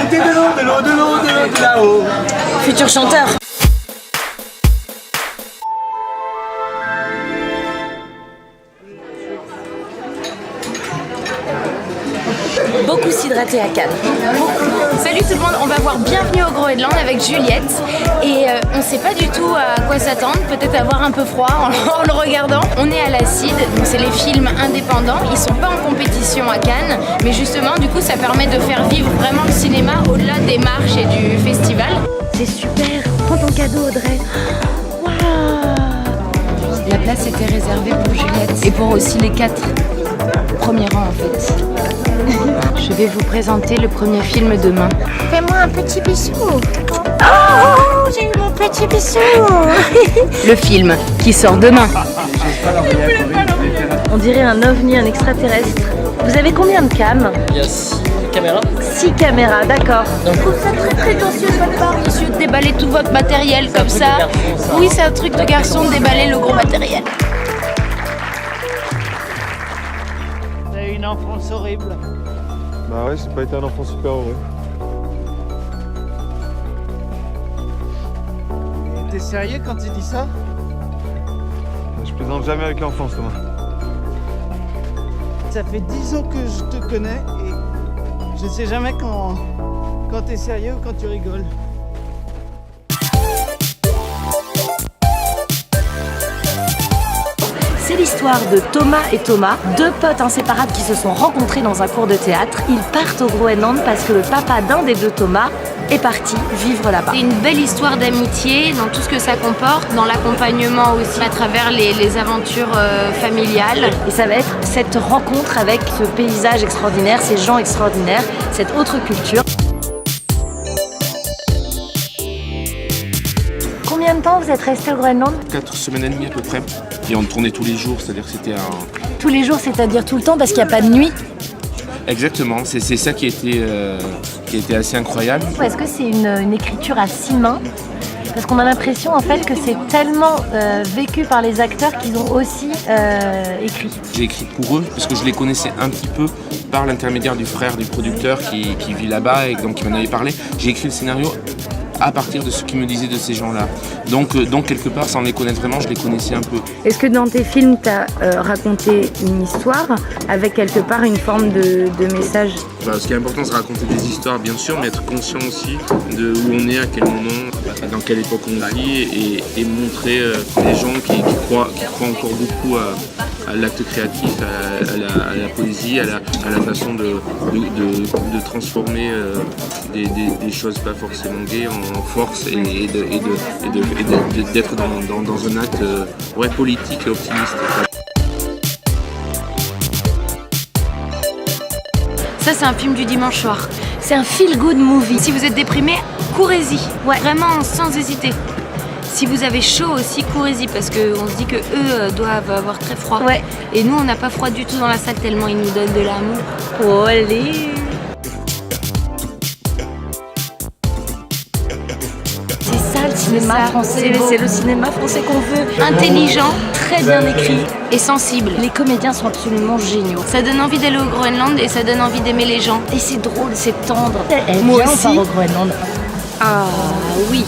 Mettez de l'eau de là-haut. Futur chanteur. Beaucoup s'hydrater à Cannes. Salut tout le monde, on va voir Bienvenue au Groenland avec Juliette et on sait pas du tout à quoi s'attendre, peut-être avoir un peu froid en le regardant. On est à l'Acide, donc c'est les films indépendants, ils sont pas en compétition à Cannes, mais justement du coup ça permet de faire vivre vraiment le cinéma au-delà des marches et du festival. C'est super, prends ton cadeau Audrey. Waouh. La place était réservée pour Juliette et pour aussi les 4 premiers rangs en fait. Je vais vous présenter le premier film demain. Fais-moi un petit bisou. Oh, j'ai eu mon petit bisou. Le film qui sort demain. On dirait un ovni, un extraterrestre. Vous avez combien de cams? Il y a 6 caméras. 6 caméras, d'accord. Je trouve ça très prétentieux de votre part, monsieur, de déballer tout votre matériel comme ça. Oui, c'est un truc de garçon de déballer le gros matériel. T'as une enfance horrible. Bah ouais, j'ai pas été un enfant super heureux. T'es sérieux quand tu dis ça? Je plaisante jamais avec l'enfance, Thomas. Ça fait 10 ans que je te connais et je sais jamais quand t'es sérieux ou quand tu rigoles. C'est l'histoire de Thomas et Thomas, deux potes inséparables qui se sont rencontrés dans un cours de théâtre. Ils partent au Groenland parce que le papa d'un des deux Thomas est parti vivre là-bas. C'est une belle histoire d'amitié dans tout ce que ça comporte, dans l'accompagnement aussi à travers les aventures familiales. Et ça va être cette rencontre avec ce paysage extraordinaire, ces gens extraordinaires, cette autre culture. Combien de temps vous êtes resté au Groenland? 4 semaines et demie à peu près. Et on tournait tous les jours, c'est-à-dire que c'était un... Tous les jours, c'est-à-dire tout le temps parce qu'il n'y a pas de nuit? Exactement, c'est ça qui a été assez incroyable. Est-ce que c'est une écriture à 6 mains? Parce qu'on a l'impression en fait que c'est tellement vécu par les acteurs qu'ils ont aussi écrit. J'ai écrit pour eux parce que je les connaissais un petit peu par l'intermédiaire du frère du producteur qui vit là-bas et donc qui m'en avait parlé. J'ai écrit le scénario à partir de ce qu'ils me disaient de ces gens-là. Donc quelque part, sans les connaître vraiment, je les connaissais un peu. Est-ce que dans tes films, tu as raconté une histoire avec quelque part une forme de message? Ce qui est important, c'est raconter des histoires, bien sûr, mais être conscient aussi de où on est, à quel moment, dans quelle époque on vit, et montrer les gens qui croient encore beaucoup à l'acte créatif, à la poésie, à la façon de transformer des choses pas forcément gaies en force et d'être dans un acte politique et optimiste. Ça, c'est un film du dimanche soir. C'est un feel-good movie. Si vous êtes déprimé, courez-y. Ouais. Vraiment, sans hésiter. Si vous avez chaud aussi, courez-y parce qu'on se dit que eux doivent avoir très froid. Ouais. Et nous, on n'a pas froid du tout dans la salle tellement ils nous donnent de l'amour. Oh, allez. C'est ça le cinéma français. C'est le cinéma français qu'on veut. Intelligent, très bien écrit et sensible. Les comédiens sont absolument géniaux. Ça donne envie d'aller au Groenland et ça donne envie d'aimer les gens. Et c'est drôle, c'est tendre. Moi Viens, aussi. on part au Groenland. Ah oui.